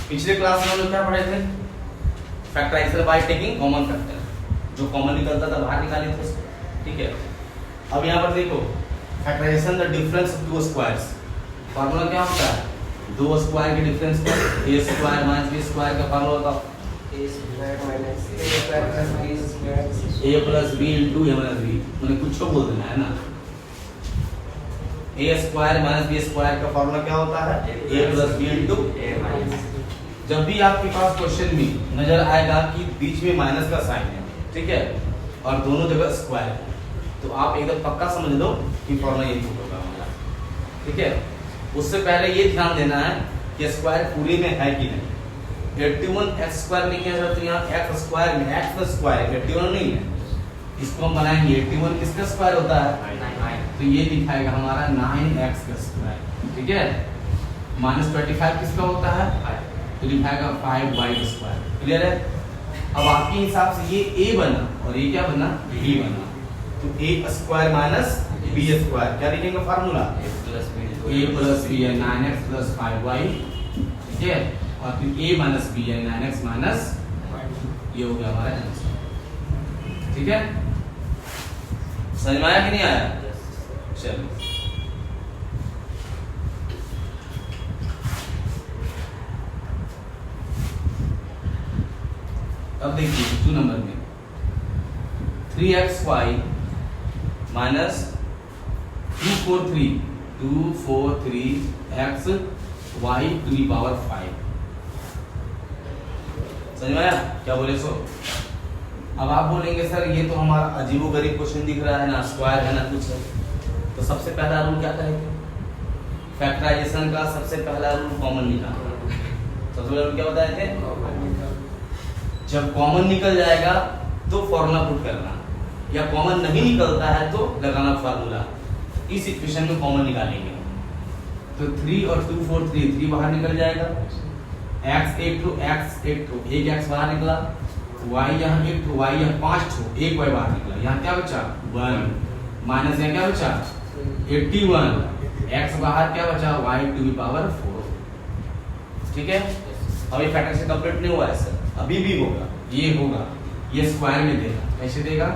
पिछले क्लास में हम लोग क्या पढ़े थे? Factorisation by taking common factor, जो कॉमन निकलता था बाहर निकाले थे उसको, ठीक है। अब यहाँ पर देखो factorisation the difference of two squares, formula क्या होता है? दो स्क्वायर के डिफरेंस का a square minus b square का फार्मूला होता है a plus B into A minus B, मैंने कुछ तो बोल देना है ना। a square minus b square का फार्मूला क्या होता है? a plus B into A minus. जब भी आपके पास क्वेश्चन में नजर आएगा कि बीच में माइनस का साइन है, ठीक है, और दोनों जगह स्क्वायर है, तो आप एकदम पक्का समझ लो कि फॉर्मूला यही होगा हमारा, ठीक है। उससे पहले ये ध्यान देना है कि स्क्वायर पूरे में है कि नहीं। 81 एक्स स्क्वायर लिखे हैं तो यहाँ एक्स स्क्वायर में एक्स का स्क्वायर 81 नहीं है, इसको हम बनाएंगे 81 किसका स्क्वायर होता है? 9। तो ये दिखाएगा हमारा 9x का स्क्वायर, ठीक है। माइनस 25 किसका होता है? तो दिखाएगा 5y का स्क्वायर, क्लियर है। अब आपके हिसाब से ये a बना और ये क्या बना? b बना, तो a square minus b square क्या लिखेंगे फार्मूला? a प्लस b है 9x प्लस 5y, ठीक है, और फिर a माइनस b है 9x माइनस, ये हो गया हमारा आंसर, ठीक है। समझ में आया कि नहीं आया? चलो अब देखिए 2 नंबर में 3xy minus 243 x y to the power 5, समझ में आया क्या बोले सो? अब आप बोलेंगे सर ये तो हमारा अजीबोगरीब क्वेश्चन दिख रहा है ना, स्क्वायर है ना कुछ है। तो सबसे पहला रूल क्या कहेंगे? फैक्टराइजेशन का सबसे पहला रूल कॉमन निकालना। सबसे पहला रूल क्या बताए थे? जब कॉमन निकल जाएगा तो फॉर्मूला पुट करना, या कॉमन नहीं निकलता है तो लगाना फार्मूला। इस इक्वेशन में कॉमन निकालेंगे तो 3 और 2 4 3 बाहर निकल जाएगा, x एक ठो एक x बाहर निकला, y यहाँ एक ठो y यहाँ 5 ठो एक y बाहर निकला, यहाँ क्या बचा? 1 माइनस यहाँ क्या बचा? 81, x बाहर क्या बचा? y टू दी पावर 4, ठीक है। अभी फैक्टराइजेशन कंप्लीट नहीं हुआ है सर, अभी भी होगा, ये होगा, ये स्क्वायर में देगा, कैसे देगा?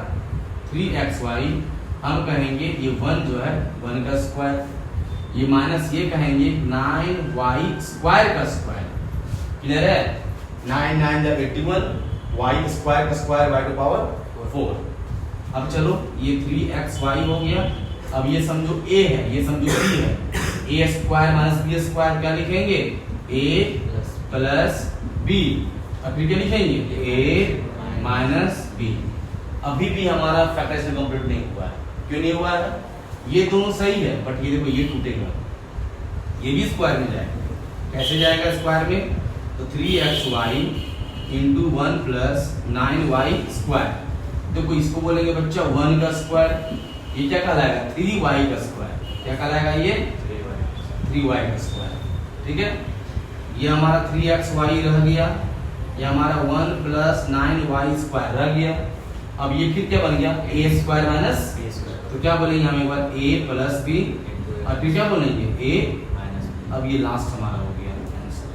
3xy हम कहेंगे ये 1 जो है 1 का स्क्वायर, ये माइनस ये कहेंगे 9y स्क्वायर का स्क्वायर, क्लियर है। 9 9 जब 81, y स्क्वायर का स्क्वायर y टू पावर 4। अब चलो ये 3xy हो गया, अब ये समझो a है, ये समझो b है, a square minus b square क्या लिखेंगे? a प्लस b, और फिर क्या लिखेंगे? a minus b। अभी भी हमारा फैक्टराइजेशन कंप्लीट नहीं हुआ है, क्यों नहीं हुआ है? ये दोनों सही है बट ये देखो ये टूटेगा, ये भी स्क्वायर में जाएगा, कैसे जाएगा स्क्वायर में? तो 3xy into 1 plus 9y square, देखो इसको बोलेंगे बच्चा 1 का स्क्वायर, ये क्या कहलाएगा? 3y का स्क्वायर, क्या कहलाएगा? ये 3y का स्क्वायर, ठीक है। ये हमारा 3xy रह गया, ये हमारा 1 प्लस 9y स्क्वायर रह गया। अब ये फिर क्या बन गया? a स्क्वायर माइनस, तो क्या बोलेंगे हम एक बार? a प्लस b, और फिर क्या बोलेंगे? a minus. अब ये लास्ट हमारा हो गया आंसर।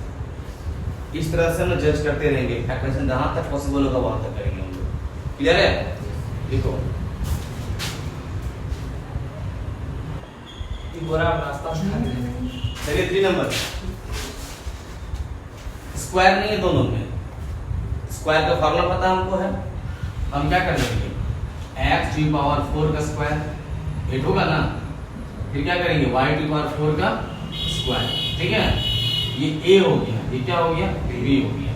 इस तरह से हम जज करते रहेंगे, फैक्टराइजेशन जहां तक पॉसिबल होगा वहां तक करेंगे हम लोग, क्लियर है। देखो चलिए 3 नंबर, स्क्वायर नहीं है दोनों में, स्क्वायर का फॉर्मूला पता हमको है, हम क्या कर लेंगे? x टू पावर 4 का स्क्वायर 8 होगा ना, फिर क्या करेंगे? y टू पावर 4 का स्क्वायर, ठीक है। ये a हो गया, ये क्या हो गया? b हो गया,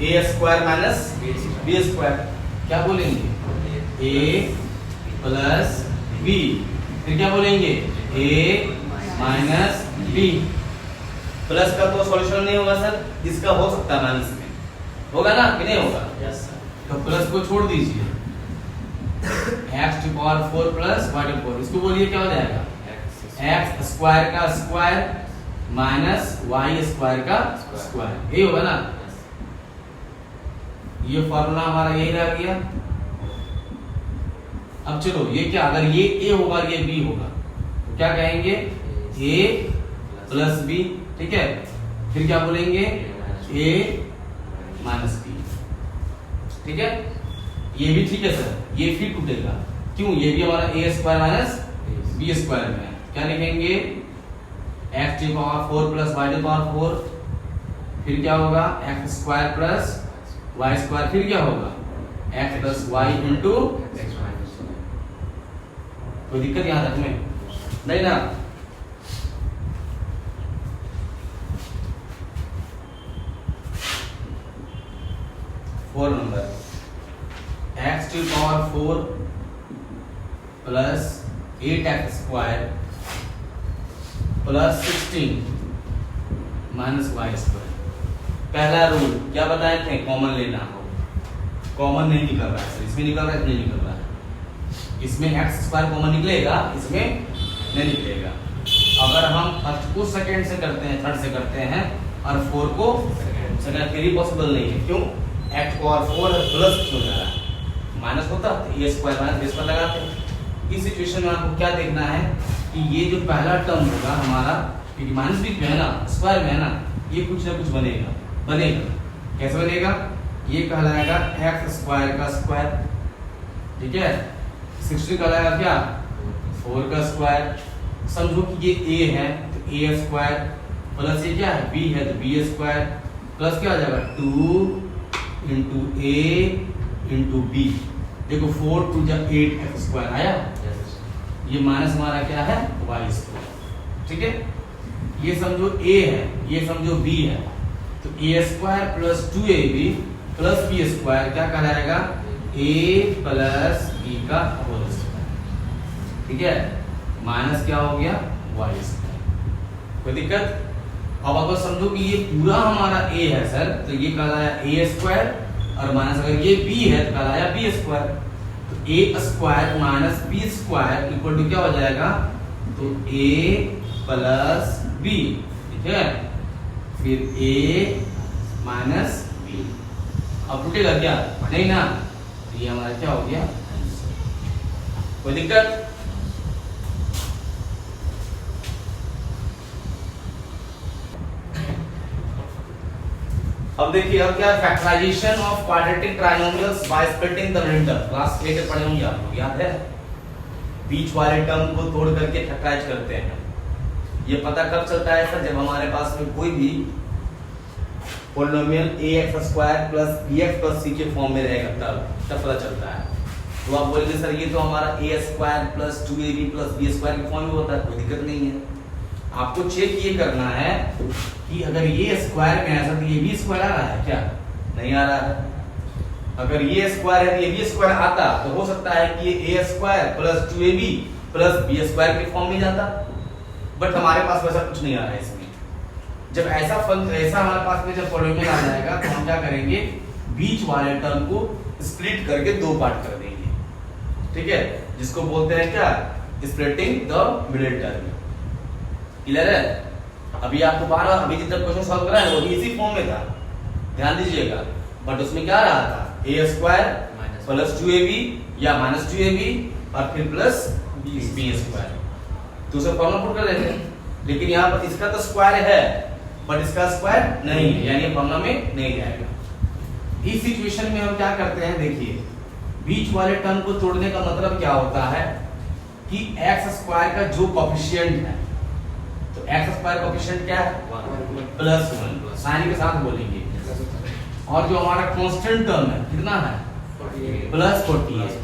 a square minus b square, क्या बोलेंगे? a प्लस b, फिर क्या बोलेंगे? a minus b। प्लस का तो सॉल्यूशन नहीं होगा सर, इसका हो सकता है माइनस में, होगा ना कि नहीं होगा? Yes sir. तो प्लस को छोड़ दीजिए, x to power 4 plus y to 4, इसको बोलिए क्या हो जाएगा? x स्क्वायर का स्क्वायर माइनस y स्क्वायर का स्क्वायर, ये होगा ना। ये फॉर्मूला हमारा यही रह गया। अब चलो ये क्या, अगर ये a होगा ये b होगा तो क्या कहेंगे? a प्लस b, ठीक है। फिर क्या बोलेंगे a माइनस बी। ठीक है, ये भी ठीक है सर, ये फिर टूटेगा, क्यों? ये भी हमारा A square minus B square में है। क्या लिखेंगे? X to power 4 plus Y to power 4, फिर क्या होगा? X square plus Y square, फिर क्या होगा? X plus Y into. कोई दिक्कत यहां तक में नहीं ना? Four number X to power 4 plus 8x square plus 16 minus Y square. पहला रूल क्या बताए थे? कॉमन लेना हो। कॉमन नहीं निकल रहा है सर, इसमें निकल रहा है, इसमें निकल रहा है। इसमें एक्स स्क्वायर कॉमन निकलेगा, इसमें नहीं निकलेगा। अगर हम फर्स्ट को सेकंड से करते हैं, थर्ड से करते हैं, और 4 को सेकंड, फिर ही पॉसिबल नहीं है। क्यों? एक्स पावर 4 प्लस क्यों जा रहा है? माइनस होता तो a square minus B square लगाते हैं। इस सिचुएशन में आपको क्या देखना है कि ये जो पहला टर्म होगा हमारा, क्योंकि माइनस बी में है ना, स्क्वायर में है ना, ये कुछ ना कुछ बनेगा। कैसे बनेगा? ये कहलाएगा एक्स स्क्वायर का स्क्वायर, ठीक है। 16 कहलाएगा क्या? 4 का स्क्वायर। समझो कि ये ए है तो ए स्क्वायर, प्लस ये क्या है? बी है तो बी स्क्वायर, प्लस क्या हो जाएगा? 2 इंटू ए इंटू बी। देखो 4 टू जा 8 एक्स स्क्वायर आया। ये माइनस हमारा क्या है? Y square. ठीक है, ये समझो ए है, ये समझो बी है, तो a square plus 2ab plus b square क्या कहलाएगा? ए प्लस बी का होल स्क्वायर। ठीक है, माइनस क्या हो गया? Y square. कोई दिक्कत? अब अगर समझो कि ये पूरा हमारा ए है सर, तो ये कहलाया ए स्क्वायर, और माइनस अगर ये बी है तो कहलाया बी स्क्वायर। तो a square minus B square equal to क्या हो जाएगा? तो ए प्लस बी। ठीक है, फिर ए माइनस बी। अब टूटेगा क्या? नहीं ना, ये हमारा क्या हो गया? कोई दिक्कत? अब देखिए, अब क्या है? Factorisation of quadratic trinomials by splitting the remainder. Class 8 पढ़े होंगे आप लोग, याद है? बीच वाले टर्म को तोड़ करके फैक्टराइज करते हैं। ये पता कब चलता है सर? जब हमारे पास में कोई भी polynomial ax² plus bx plus c के फॉर्म में रहेगा, तब पता चलता है। तो आप बोलेंगे सर ये तो हमारा a² plus 2ab plus b² के फॉर्म में होता है। कोई दिक्कत नहीं है, आपको चेक ये करना है कि अगर ये स्क्वायर में ऐसा तो ये भी स्क्वायर आ रहा है क्या? नहीं आ रहा है। अगर ये स्क्वायर है तो ये भी स्क्वायर आता, तो हो सकता है कि ये a² plus 2ab plus b² के फॉर्म में जाता, बट हमारे पास वैसा कुछ नहीं आ रहा है इसमें। जब ऐसा हमारे पास में जब पॉलिनोमियल आ जाएगा तो हम क्या करेंगे? बीच वाले टर्म को स्प्लिट करके दो पार्ट कर देंगे। ठीक है, जिसको बोलते हैं क्या? Splitting the middle term. Clear है? अभी आपको 12 अभी जितना क्वेश्चन सॉल्व करा है वो भी इसी फॉर्म में था, ध्यान दीजिएगा। बट उसमें क्या रहा था? a² प्लस 2ab या माइनस 2ab और फिर प्लस b²। तो उसे फॉर्मूला पुट कर देते हैं। लेकिन यहाँ पर इसका तो स्क्वायर है बट इसका स्क्वायर नहीं है, यानी फॉर्मूला में नहीं जाएगा। इस सिचुएशन में हम क्या करते हैं? देखिए, बीच वाले टर्म को तोड़ने का मतलब क्या होता है कि x² का जो कोएफिशिएंट है, तो x² कोएफिशिएंट क्या है? +1। साइन के साथ बोलेंगे। और जो हमारा कांस्टेंट टर्म है कितना है? +48।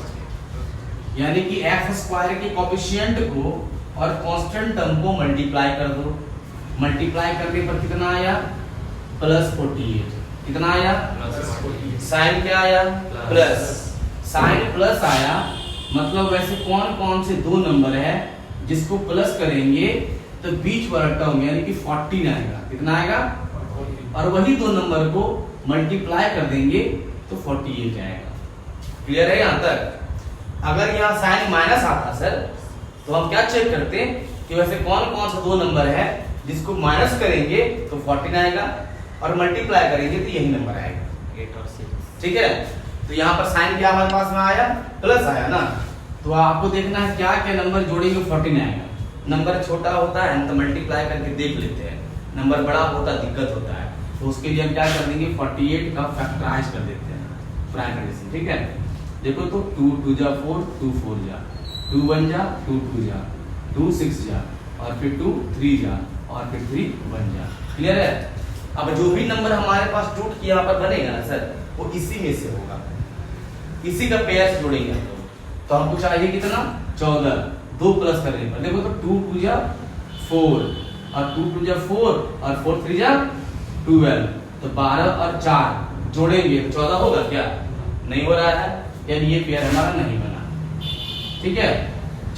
यानी कि x² के कोएफिशिएंट को और कांस्टेंट टर्म को मल्टीप्लाई कर दो। मल्टीप्लाई करने पर कितना आया? +48। कितना आया? साइन क्या आया? प्लस। साइन प्लस आया, मतलब वैसे कौन कौन से दो नंबर है जिसको प्लस करेंगे तो बीच वाला टर्म यानी कि 14 आएगा। कितना आएगा? और वही दो नंबर को मल्टीप्लाई कर देंगे तो 48 आएगा। क्लियर है यहाँ तक? अगर यहाँ साइन माइनस आता सर, तो हम क्या चेक करते हैं कि वैसे कौन कौन सा दो नंबर है जिसको माइनस करेंगे तो 14 आएगा और मल्टीप्लाई करेंगे तो यही नंबर आएगा 8 और 6। ठीक है, तो यहाँ पर साइन क्या हमारे पास में आया? प्लस आया ना। तो आपको देखना है क्या नंबर जोड़ेंगे 14 आएगा। नंबर छोटा होता है तो मल्टीप्लाई करके देख लेते हैं, नंबर बड़ा होता दिक्कत होता है, तो उसके लिए हम क्या कर देंगे 48 का फैक्टराइज कर देते हैं प्राइम एडिशन। ठीक है, देखो तो 2 2 जा 4, 2 4 जा, 2 1 जा, 2 2 जा, 2 6 जा, और फिर 2 3 जा, और फिर 3 1 जा। क्लियर है? अब जो भी नंबर हमारे पास टूट के यहाँ पर बनेगा ना सर, वो इसी में से होगा, इसी का पेयर्स जोड़ेंगे हम लोग। तो हमको चाहिए कितना 14, 2 प्लस करने पर देखो तो 2 2 जा 4, और 2 2 जा 4, और 4 3 जा 12, तो 12 और 4 जोड़ेंगे तो 14 होगा क्या? नहीं हो रहा है, यानी ये पेयर हमारा नहीं बना। ठीक है,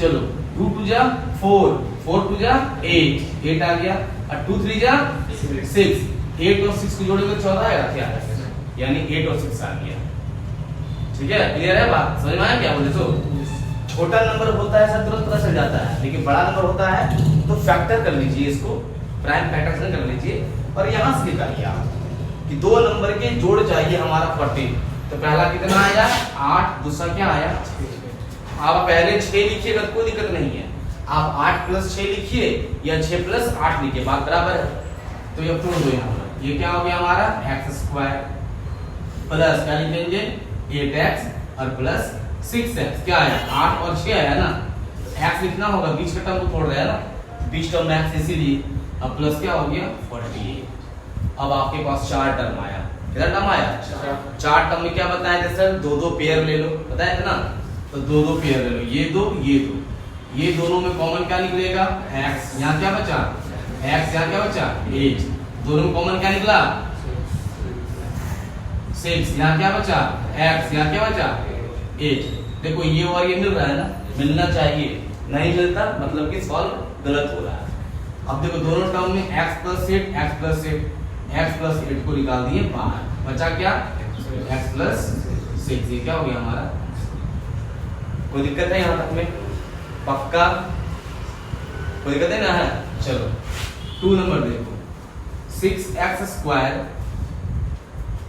चलो 2 2 जा 4, 4 2 जा 8, 8 आ गया, और 2 3 जा 6, 8 और 6 को जोड़ेंगे तो 14 आएगा क्या? यानी 8 और 6 आ गया। ठीक है, क्लियर है बात? समझ में आया क्या बोले? तो छोटा नंबर होता है सर तुरंत पता चल जाता है, लेकिन बड़ा नंबर होता है तो फैक्टर कर लीजिए, इसको प्राइम फैक्टर कर लीजिए, और यहाँ से निकालिए आप कि 2 नंबर के जोड़ चाहिए हमारा 40। तो पहला कितना आया 8, दूसरा क्या आया 6। आप पहले 6 लिखिएगा तो कोई दिक्कत नहीं है, आप 8 प्लस 6 लिखिए या 6 प्लस 8 लिखिए, बात बराबर है। तो ये तोड़ दो यहाँ पर, ये क्या हो गया हमारा x² प्लस क्या लिखेंगे 8x और प्लस 6x, क्या आया 8 और 6 आया ना, x लिखना होगा, बीच का टर्म को छोड़ रहा है ना, बीच टर्म x इसीलिए, अब प्लस क्या हो गया 48। अब आपके पास 4 टर्म आया, कितना टर्म आया 4 टर्म में क्या बताया थे सर, 2 पेयर ले लो, बताया था ना, तो 2 पेयर ले लो, ये दो, ये दोनों में कॉमन क्या निकलेगा x, यहाँ क्या बचा x, यहाँ क्या बचा 8, दोनों में कॉमन क्या निकला 6, यहाँ क्या बचा x, यहाँ क्या बचा 8। देखो ये और ये मिल रहा है ना, मिलना चाहिए, नहीं मिलता मतलब कि सॉल्व गलत हो रहा है। अब देखो दोनों टर्म में x plus 8, x plus 8, x plus 8 को निकाल दिए बाहर, बचा क्या x प्लस 6, ये क्या हो गया हमारा? कोई दिक्कत है यहाँ तक में? पक्का कोई दिक्कत है ना? है, चलो 2 नंबर देखो 6x²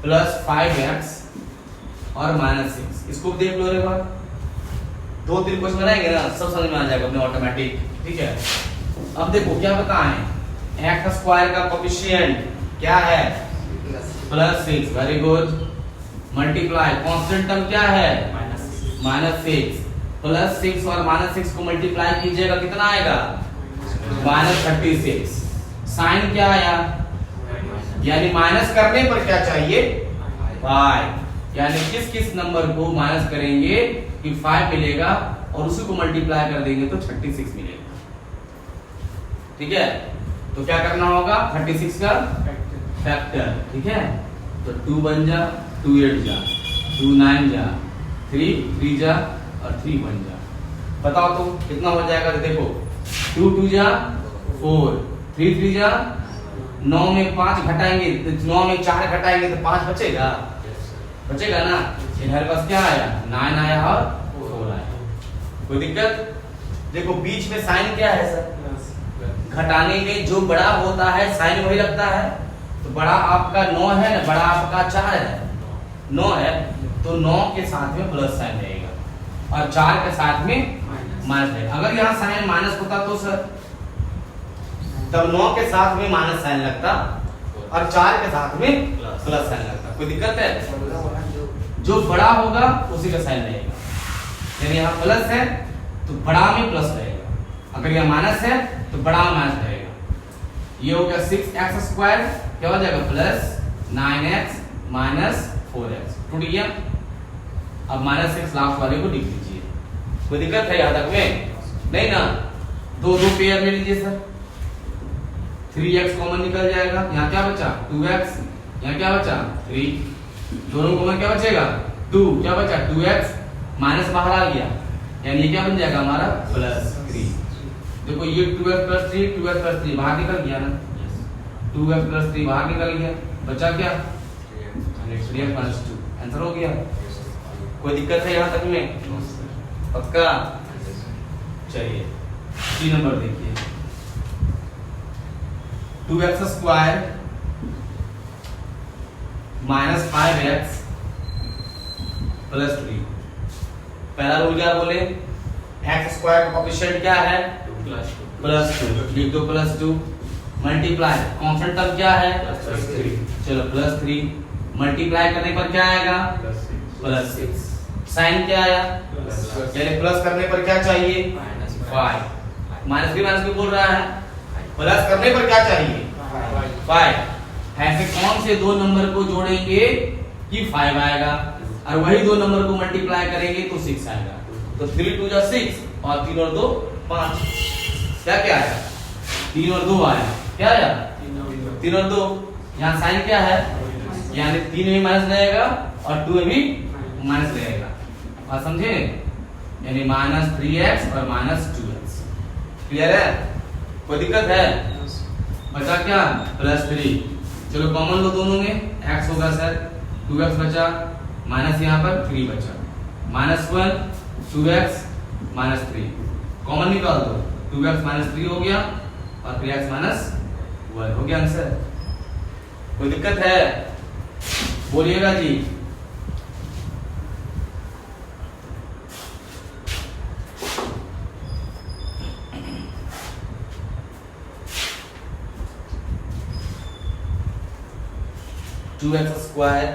प्लस 5x और -6, इसको देख लो रे बात, 2-3 क्वेश्चन बनाएंगे ना, सब समझ में आ जाएगा अपने ऑटोमेटिक। ठीक है, अब देखो क्या बताएं, x² का कोएफिशिएंट क्या है +6, very good, multiply constant term क्या है -6, +6 और -6 को मल्टीप्लाई कीजिएगा कितना आएगा -36, साइन क्या आया, यानी माइनस करने पर क्या चाहिए 5, यानी किस किस नंबर को माइनस करेंगे कि 5 मिलेगा, और उसी को मल्टीप्लाई कर देंगे तो 36 मिलेगा। ठीक है, तो क्या करना होगा 36 का फैक्टर। ठीक है, तो 2 1 जा, 2 8 जा, 2 9 जा, 3 3 जा, और 3 1 जा, बताओ तो कितना हो जाएगा? तो देखो 2 2 जा 4, 3 3 जा, 9 में 5 घटाएंगे, 9 में 4 घटाएंगे तो 5 बचेगा, बचेगा ना। इधर पास क्या आया 9 आया और 4 आया, कोई दिक्कत? देखो बीच में साइन क्या है सर, घटाने में जो बड़ा होता है साइन वही लगता है, तो बड़ा आपका 9 है ना, बड़ा आपका 4 है, 9 है, तो 9 के साथ में प्लस साइन रहेगा, और 4 के साथ में माइनस रहेगा। अगर यहाँ साइन माइनस होता तो सर तब 9 के साथ में माइनस साइन लगता, और 4 के साथ में प्लस साइन लगता, कोई दिक्कत है? जो बड़ा होगा उसी का साइन रहेगा, यानी यहाँ प्लस है तो बड़ा में प्लस रहेगा, अगर यहाँ माइनस है तो बड़ा में माइनस रहेगा। ये हो गया 6x² क्या हो जाएगा प्लस 9x माइनस 4x, टूट गया। अब -6 लास्ट वाले को लिख लीजिए, कोई दिक्कत है यहाँ तक में? नहीं ना, 2 पेयर ले लीजिए सर, 3x कॉमन निकल जाएगा, यहाँ क्या बचा 2x, यहाँ क्या बचा 3, दोनों कॉमन क्या बचेगा 2, क्या बचा 2x, माइनस बाहर आ गया, यानी ये क्या बन जाएगा हमारा +3। देखो ये 2x + 3, 2x + 3 बाहर निकल गया ना, 2x + 3 बाहर निकल गया, बचा क्या 3x - 2, आंसर हो गया। कोई दिक्कत है यहाँ तक में? पक्का? चलिए 3 नंबर देखिए, 2x² - 5x + 3, पहला रूल क्या बोले, x² का कोएफिशिएंट क्या है +2, लिख दो +2, मल्टीप्लाई कांस्टेंट टर्म क्या है चलो +3 मल्टीप्लाई करने पर क्या आएगा +6 साइन क्या आया यानी प्लस करने पर क्या चाहिए 5 माइनस भी बोल रहा है प्लस करने पर क्या चाहिए 5 ऐसे कौन से दो नंबर को जोड़ेंगे कि 5 आएगा और वही दो नंबर को मल्टीप्लाई करेंगे तो 6 आएगा तो 3 2 जा 6 और 3 और 2 5 क्या आया 3 और 2 आया क्या आया 3 और 2 यहाँ साइन क्या है यानी 3 में माइनस रहेगा और 2 में भी माइनस रहेगा बात समझे यानी -3x और -2x क्लियर है कोई दिक्कत है बचा क्या +3 चलो कॉमन लो दोनों में x होगा सर 2x बचा माइनस यहाँ पर 3 बचा -1 2x -3 कॉमन निकाल दो 2x -3 हो गया और 3x -1 हो गया आंसर कोई दिक्कत है बोलिएगा जी 2x square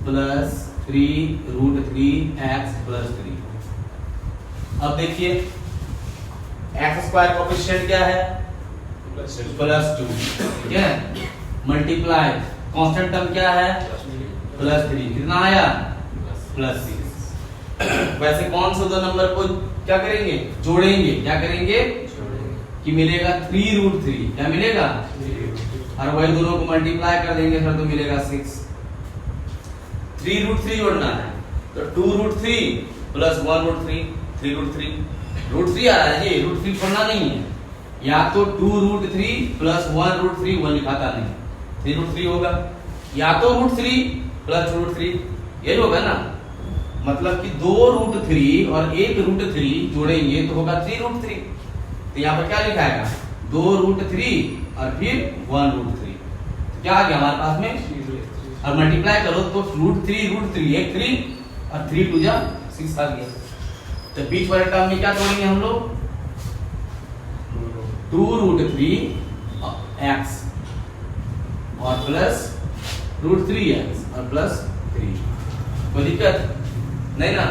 plus 3 root 3x plus 3 अब देखिए x स्क्वायर कोएफिशिएंट क्या है +2 ठीक है मल्टीप्लाई कांस्टेंट टर्म क्या है +3 कितना आया +6 वैसे कौन से दो नंबर को क्या करेंगे जोड़ेंगे क्या करेंगे कि मिलेगा 3 रूट 3 क्या मिलेगा और वही दोनों को मल्टीप्लाई कर देंगे फिर तो मिलेगा 6 3 रूट 3 जोड़ना है तो 2 root 3 plus 1 root 3 3 root 3 root 3 आ रहा है ये रूट 3 छोड़ना नहीं है या तो 2 रूट 3 प्लस 1 रूट 3 1 लिखाता नहीं 3 रूट 3 होगा या तो रूट 3 प्लस रूट 3 यही होगा ना मतलब कि 2 रूट 3 और 1 रूट 3 जोड़ेंगे तो होगा 3 रूट 3 तो यहाँ पर क्या लिखा है 2 रूट 3 और फिर 1 रूट 3 क्या आ गया हमारे पास में और मल्टीप्लाई करो तो रूट 3 एक 3 और 3 2 जा 6 आ गया तो बीच वाले टर्म में क्या जोड़ेंगे हम लोग 2 रूट 3 x और प्लस रूट 3x और प्लस 3 कोई दिक्कत नहीं ना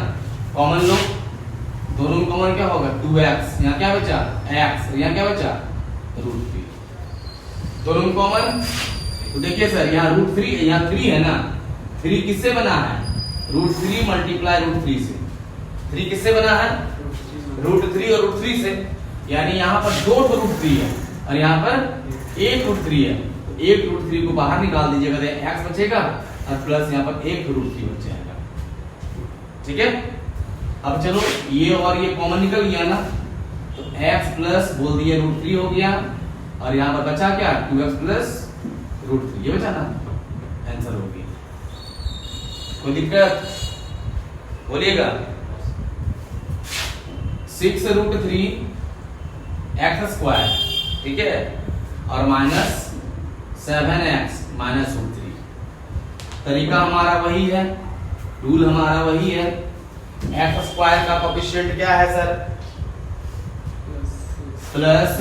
कॉमन लो दोनों में कॉमन क्या होगा 2x यहाँ क्या बचा x यहाँ क्या बचा रूट 3 दोनों में कॉमन तो देखिए सर यहाँ रूट 3 यहाँ 3 है ना 3 किससे बना है रूट 3 मल्टीप्लाई रूट 3 से 3 किससे बना है रूट 3 और रूट 3 से यानी यहाँ पर 2 रूट 3 है और यहाँ पर 1 रूट 3 है तो 1 रूट 3 को बाहर निकाल दीजिएगा तो x बचेगा और प्लस यहाँ पर 1 रूट 3 बच जाएगा ठीक है अब चलो ये और ये कॉमन निकल गया ना तो x प्लस बोल दिए रूट 3 हो गया और यहाँ पर बचा क्या 2x प्लस रूट 3 ये बचा ना आंसर हो गया कोई दिक्कत बोलिएगा 6 रूट 3 x स्क्वायर ठीक है और -7x माइनस रूट 3 तरीका हमारा वही है रूल हमारा वही है x स्क्वायर का कोएफिशिएंट क्या है sir plus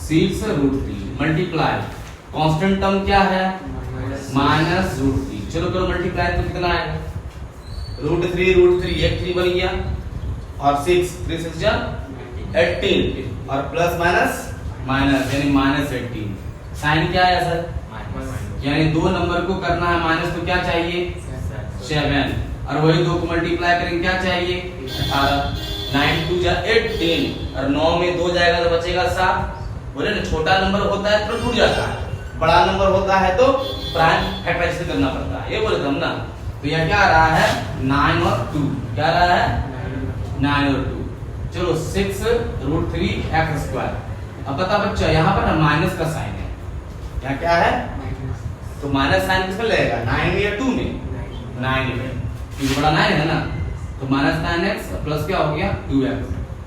6 root 3 multiply constant term क्या है माइनस रूट 3 चलो करो मल्टीप्लाई तो कितना आएगा रूट 3 एक 3 बन गया और 6 3 6 जा 18 और प्लस माइनस माइनस यानी -18 साइन क्या आया सर यानी दो नंबर को करना है माइनस तो क्या चाहिए 7 और वही दो को मल्टीप्लाई करेंगे क्या चाहिए 18 9 2 जा 18 और 9 में 2 जाएगा तो बचेगा 7 बोले ना छोटा नंबर होता है तो टूट जाता है बड़ा नंबर होता है तो प्राइम फैक्टराइजेशन करना पड़ता है ये बोले हम ना तो यह क्या आ रहा है 9 और 2 क्या आ रहा है 9 और 2 चलो 6 रूट 3 x स्क्वायर अब बता बच्चा यहाँ पर ना माइनस का साइन है यहाँ क्या है तो माइनस साइन किसमें लगेगा 9 या 2 में 9 में क्योंकि बड़ा 9 है ना तो -9x प्लस क्या हो गया 2x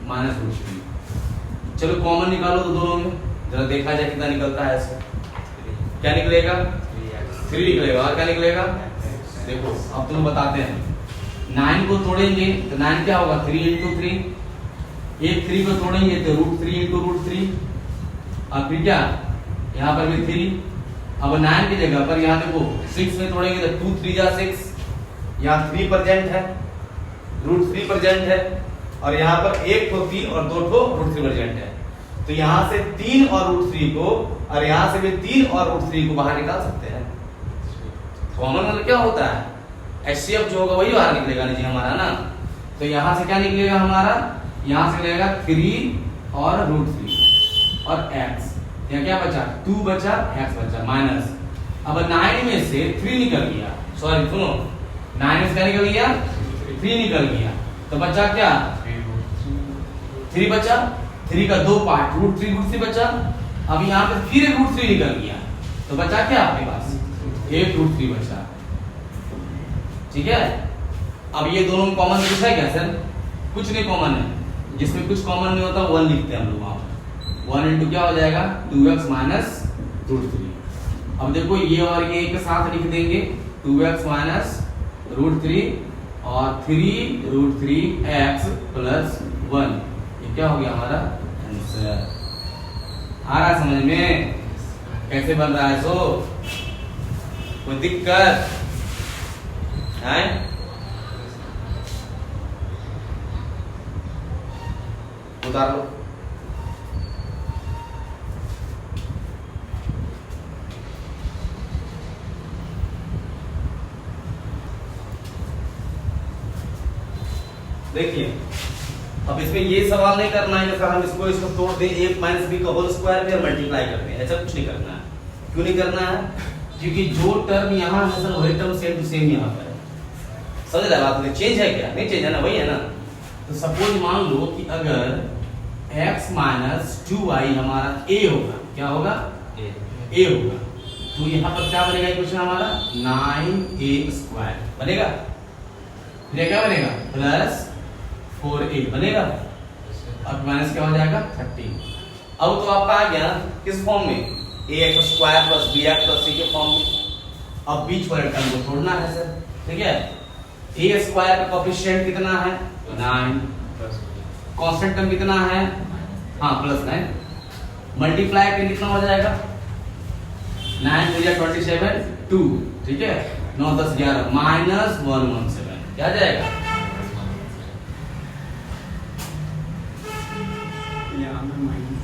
माइनस रूट 3 चलो कॉमन निकालो तो दोनों में जरा देखा जाए कितना निकलता है इससे क्या निकलेगा 3 निकलेगा और क्या निकलेगा देखो अब तुम बताते हैं 9 को तोड़ेंगे तो 9 क्या होगा 3 × 3 एक 3 को तोड़ेंगे तो रूट 3 × रूट 3 अब फिर क्या, यहाँ पर भी 3, अब 9 की जगह पर यहाँ देखो 6 में तोड़ेंगे तो 2 3 जा 6, यहाँ 3 प्रेजेंट है, √3 प्रेजेंट है, और यहाँ पर 1 ठो 3 और 2 ठो √3 प्रेजेंट है। तो यहाँ से 3 और √3 को, और यहाँ से भी 3 और √3 को बाहर निकाल सकते हैं। कॉमन मतलब क्या होता है, HCF जो होगा वही बाहर निकलेगा नहीं जी हमारा ना। तो यहाँ से क्या निकलेगा हमारा, यहाँ से निकलेगा 3 और √3 और x, यहाँ क्या बचा 2 बचा, x बचा माइनस। अब 9 में से 3 निकल गया, सॉरी सुनो 9 में से क्या निकल गया, 3 निकल गया, तो बचा क्या 3 बचा, 3 का 2 पार्ट √3 बचा। अब यहाँ पे फिर एक √3 निकल गया, तो बचा क्या आपके पास एक √3 बचा, ठीक है। अब ये दोनों में कॉमन कुछ है क्या सर, कुछ नहीं कॉमन है, जिसमें कुछ कॉमन नहीं होता 1 लिखते हैं हम लोग वहां पर। 1 इंटू क्या हो जाएगा 2x माइनस √3। अब देखो ये और ये एक साथ लिख देंगे 2x माइनस √3 और 3 √3x प्लस 1, ये क्या हो गया हमारा आंसर। आ रहा है समझ में कैसे बन रहा है, सो कोई दिक्कत है? उतार लो। देखिए अब इसमें ये सवाल नहीं करना है कि सर हम इसको तोड़ दें, a माइनस बी का होल स्क्वायर पे मल्टीप्लाई करते हैं, ऐसा कुछ नहीं करना है। क्यों नहीं करना है, क्योंकि जो टर्म यहाँ है सर वही टर्म सेम टू सेम यहाँ पर है। समझ रहे बात, चेंज है क्या, नहीं चेंज है ना, वही है ना। तो सपोज मान लो कि अगर x माइनस 2y हमारा a होगा, क्या होगा a होगा, तो यहाँ पर क्या बनेगा इक्वेशन हमारा 9a² बनेगा, फिर क्या बनेगा प्लस 4a बनेगा, अब माइनस क्या हो जाएगा 13। अब तो आपका आ गया किस फॉर्म में, ax² plus bx plus c के फॉर्म में। अब बीच वाले टर्म को छोड़ना है सर, ठीक है। a² का कोएफिशिएंट कितना है 9, कांस्टेंट टर्म कितना है, हाँ प्लस 9, मल्टीप्लाई करके कितना हो जाएगा 9 × 27 2, ठीक है, 9 10 11 माइनस 117, क्या जाएगा यहाँ में माइनस